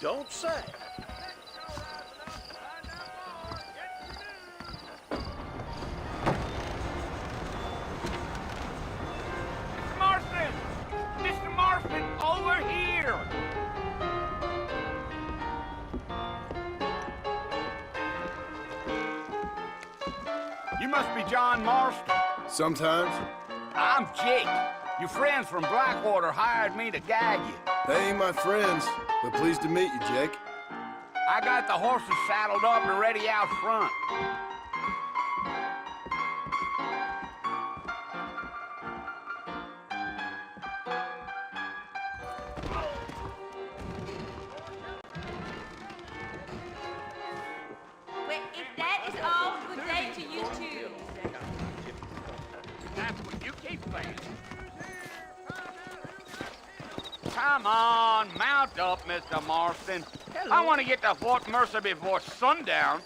Don't say. Mr. Marston! Mr. Marston, over here! You must be John Marston. Sometimes. I'm Jake. Your friends from Blackwater hired me to guide you. They ain't my friends, but pleased to meet you, Jake. I got the horses saddled up and ready out front. Well, if that is all, good day to you too. That's what you keep saying. Come on, mount up, Mr. Marston. Hello. I want to get to Fort Mercer before sundown.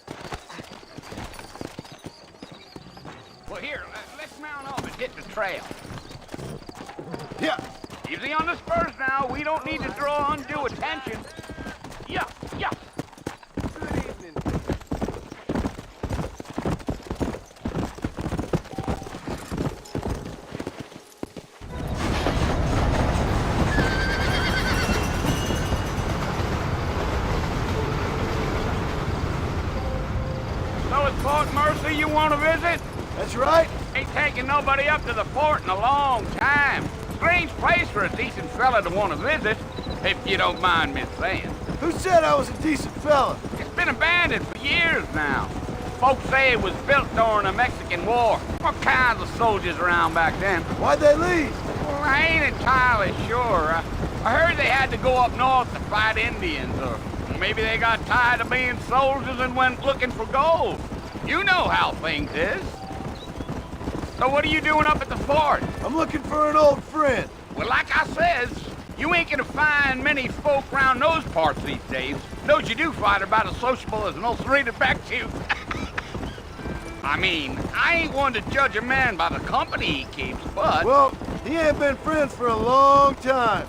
Well, here, let's mount up and hit the trail. Yeah. Easy on the spurs now. We don't need to draw undue attention. Yeah, yeah. Good evening. So it's Fort Mercer you want to visit? That's right. Ain't taking nobody up to the fort in a long time. Strange place for a decent fella to want to visit, if you don't mind me saying. Who said I was a decent fella? It's been abandoned for years now. Folks say it was built during the Mexican War. All kinds of soldiers around back then. Why'd they leave? Well, I ain't entirely sure. I heard they had to go up north to fight Indians, or maybe they got tired of being soldiers and went looking for gold. You know how things is. So what are you doing up at the fort? I'm looking for an old friend. Well, like I says, you ain't gonna find many folk around those parts these days. Those you do find are about as sociable as an ulcerated back tooth. I mean, I ain't one to judge a man by the company he keeps, but... Well, he ain't been friends for a long time.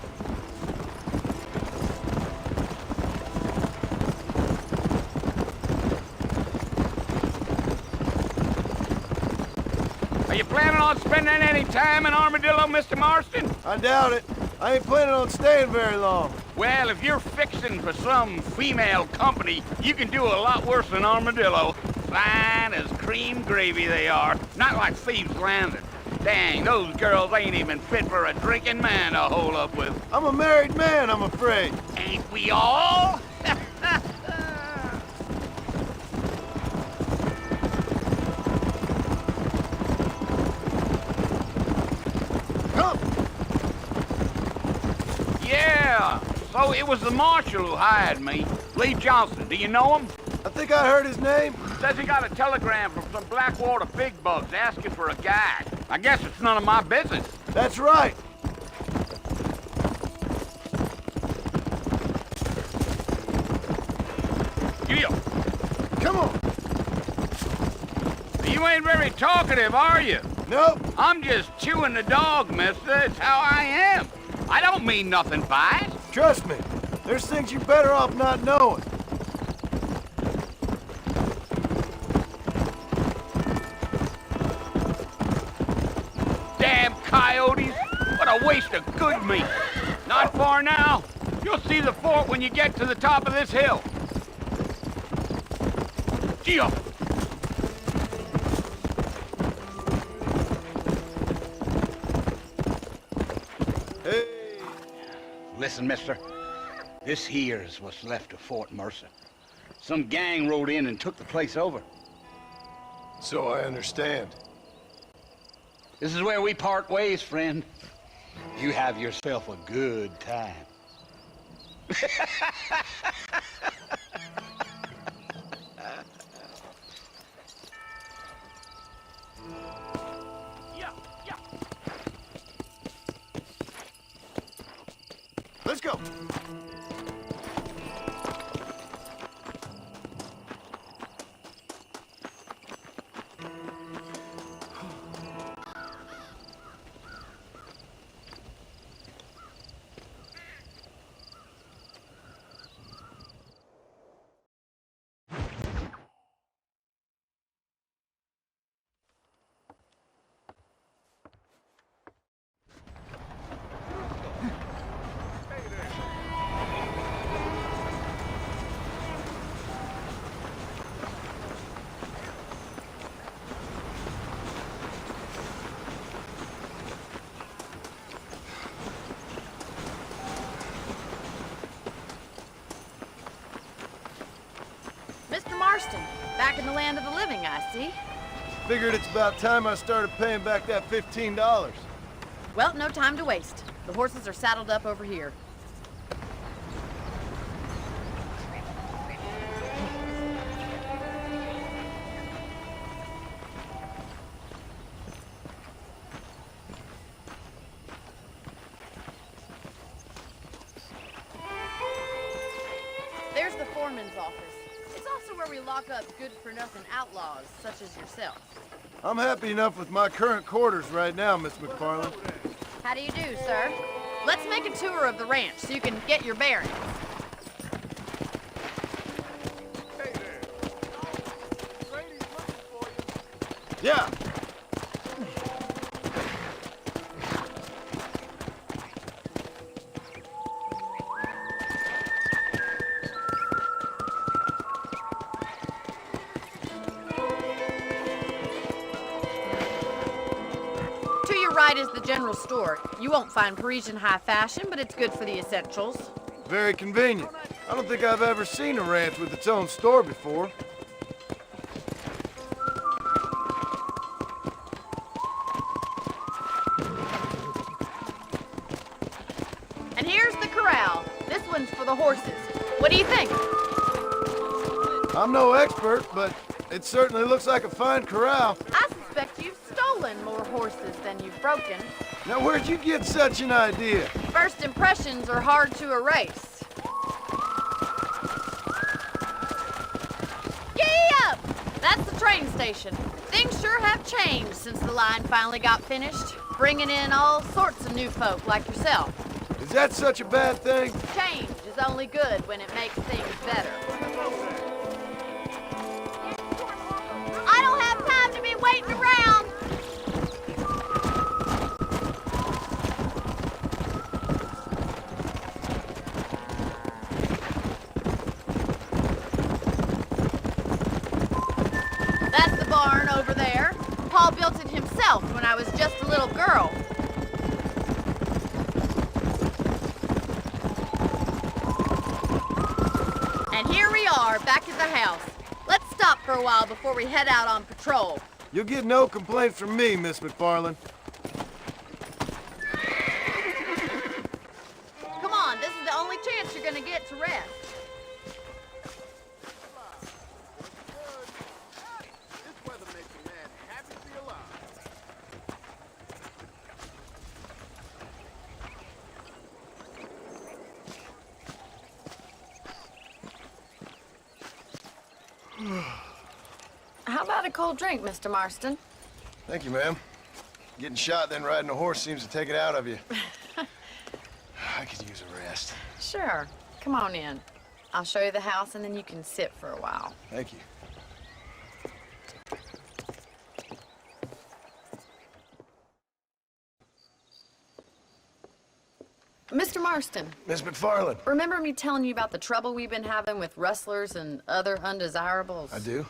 Are you planning on spending any time in Armadillo, Mr. Marston? I doubt it. I ain't planning on staying very long. Well, if you're fixing for some female company, you can do a lot worse than Armadillo. Fine as cream gravy they are. Not like Thieves' Landing. Dang, those girls ain't even fit for a drinking man to hole up with. I'm a married man, I'm afraid. Ain't we all? Come. Yeah, so it was the marshal who hired me. Lee Johnson, do you know him? I think I heard his name. Says he got a telegram from some Blackwater big bugs asking for a guide. I guess it's none of my business. That's right. Gio, Come on. you ain't very talkative, are you? Nope. I'm just chewing the dog, mister. It's how I am. I don't mean nothing by it. Trust me. There's things you're better off not knowing. Damn coyotes. What a waste of good meat. Not far now. You'll see the fort when you get to the top of this hill. Gio. Hey. Listen, mister. This here's what's left of Fort Mercer. Some gang rode in and took the place over. So I understand. This is where we part ways, friend. You have yourself a good time. Let's go. Mr. Marston, back in the land of the living, I see. Figured it's about time I started paying back that $15. Well, no time to waste. The horses are saddled up over here. There's the foreman's office. It's also where we lock up good-for-nothing outlaws, such as yourself. I'm happy enough with my current quarters right now, Miss McFarland. How do you do, sir? Let's make a tour of the ranch so you can get your bearings. Hey there. Lady's looking for you. Yeah. To your right is the general store. You won't find Parisian high fashion, but it's good for the essentials. Very convenient. I don't think I've ever seen a ranch with its own store before. And here's the corral. This one's for the horses. What do you think? I'm no expert, but it certainly looks like a fine corral. I suspect you've stolen more horses than you've broken. Now, where'd you get such an idea? First impressions are hard to erase. Giddy up! That's the train station. Things sure have changed since the line finally got finished, bringing in all sorts of new folk like yourself. Is that such a bad thing? Change is only good when it makes things better. I don't have time to be waiting around. That's the barn over there. Paul built it himself when I was just a little girl. And here we are, back at the house. Let's stop for a while before we head out on patrol. You'll get no complaints from me, Miss McFarland. Come on, this is the only chance you're gonna get to rest. This weather makes a man happy to be alive. How about a cold drink, Mr. Marston? Thank you, ma'am. Getting shot, then riding a horse seems to take it out of you. I could use a rest. Sure. Come on in. I'll show you the house and then you can sit for a while. Thank you. Mr. Marston, Miss McFarland. remember me telling you about the trouble we've been having with rustlers and other undesirables? I do?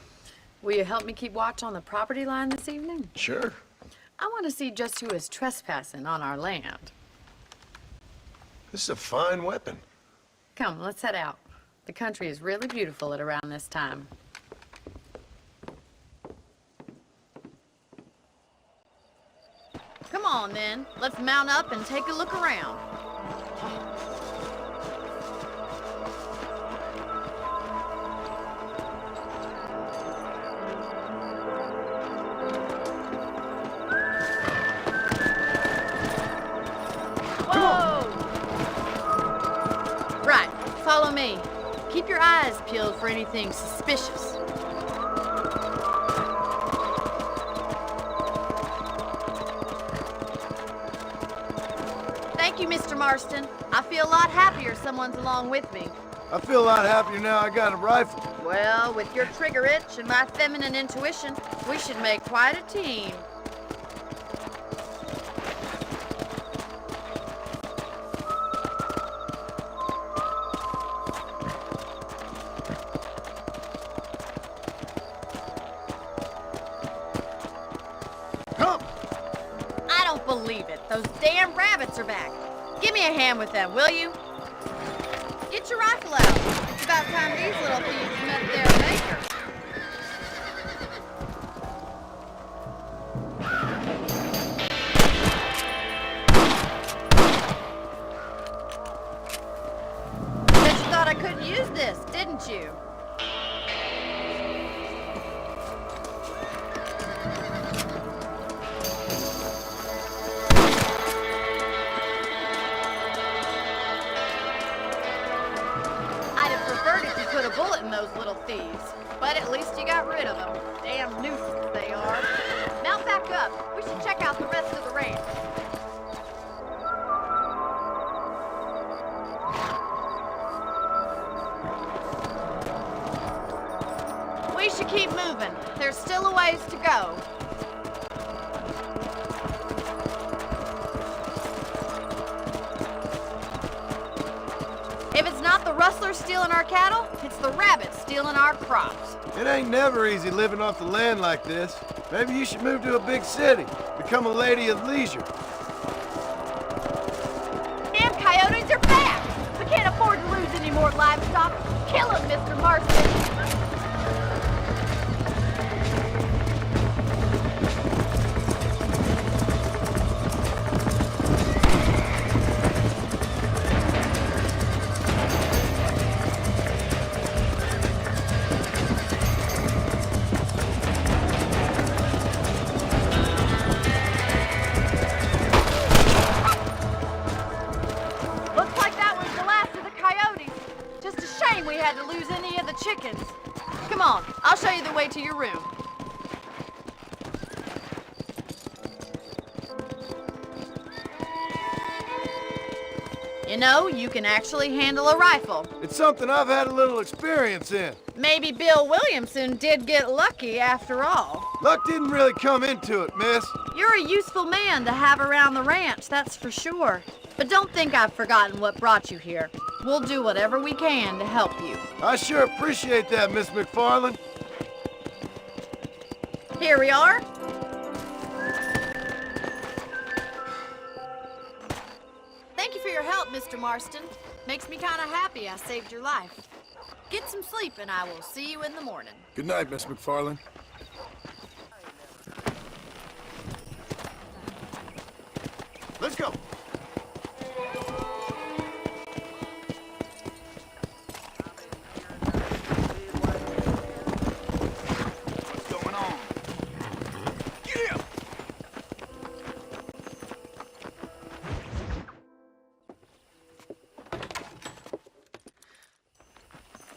Will you help me keep watch on the property line this evening? Sure. I want to see just who is trespassing on our land. This is a fine weapon. Come, let's head out. The country is really beautiful at around this time. Come on, then. Let's mount up and take a look around. keep your eyes peeled for anything suspicious. Thank you, Mr. Marston. I feel a lot happier someone's along with me. I feel a lot happier now I got a rifle. Well, with your trigger itch and my feminine intuition, we should make quite a team. Come! I don't believe it. Those damn rabbits are back. Give me a hand with them, will you? Get your rifle out. It's about time these little thieves met their maker. Bet you thought I couldn't use this, didn't you? I'd have preferred if you put a bullet in those little thieves, but at least you got rid of them. Damn nuisance they are. Mount back up. We should check out the rest of the ranch. We should keep moving. There's still a ways to go. If it's not the rustlers stealing our cattle, it's the rabbits stealing our crops. It ain't never easy living off the land like this. Maybe you should move to a big city. Become a lady of leisure. Damn coyotes are back! We can't afford to lose any more livestock. Kill them, Mr. Marston! Looks like that was the last of the coyotes. Just a shame we had to lose any of the chickens. Come on, I'll show you the way to your room. You know, you can actually handle a rifle. It's something I've had a little experience in. Maybe Bill Williamson did get lucky after all. Luck didn't really come into it, miss. You're a useful man to have around the ranch, that's for sure. But don't think I've forgotten what brought you here. We'll do whatever we can to help you. I sure appreciate that, Miss McFarland. Here we are. Thank you for your help, Mr. Marston. Makes me kind of happy I saved your life. Get some sleep and I will see you in the morning. Good night, Miss McFarland. Let's go. What's going on? Get him!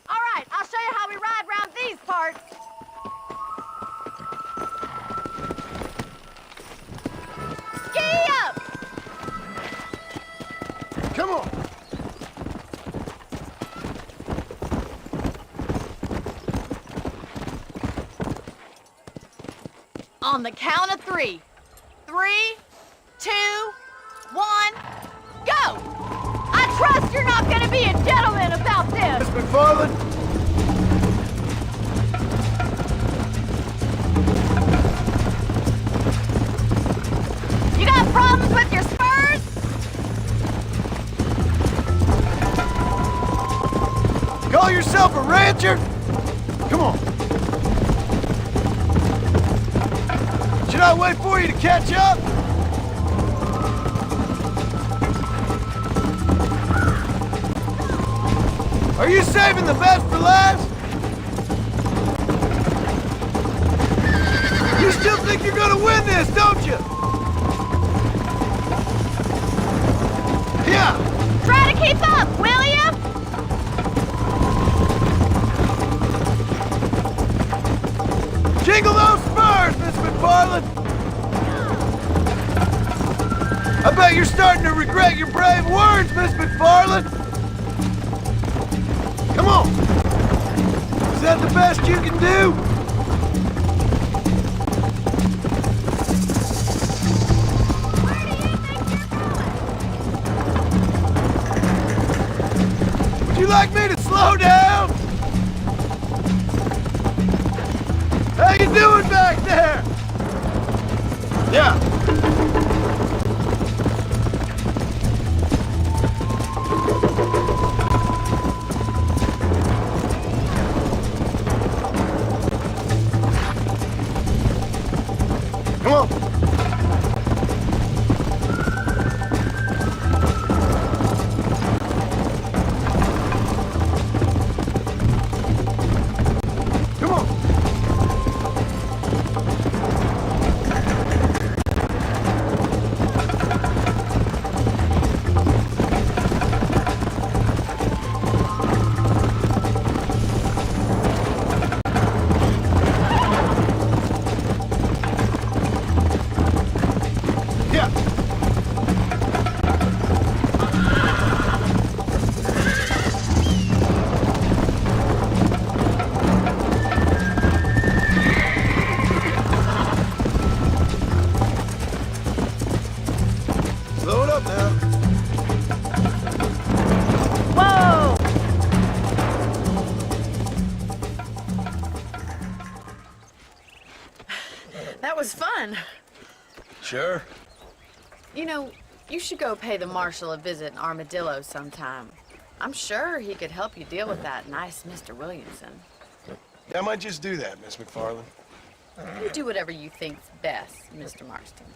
All right, I'll show you how we ride around these parts. Giddy up! Come on. On the count of 3. 3, 2, 1, go! I trust you're not gonna be a gentleman about Miss this! McFarland. You got problems with your spurs? Call yourself a rancher? Come on. Should I wait for you to catch up? Are you saving the best for last? You still think you're gonna win this, don't you? Yeah. Try to keep up, will ya? I bet you're starting to regret your brave words, Miss McFarland. Come on. Is that the best you can do? Would you like me to slow down? How you doing back there? Yeah. Come on. Come on. Yeah. Slow it up now. Whoa! That was fun. Sure. You know, you should go pay the marshal a visit in Armadillo sometime. I'm sure he could help you deal with that nice Mr. Williamson. Yeah, I might just do that, Miss McFarland. You do whatever you think's best, Mr. Marston.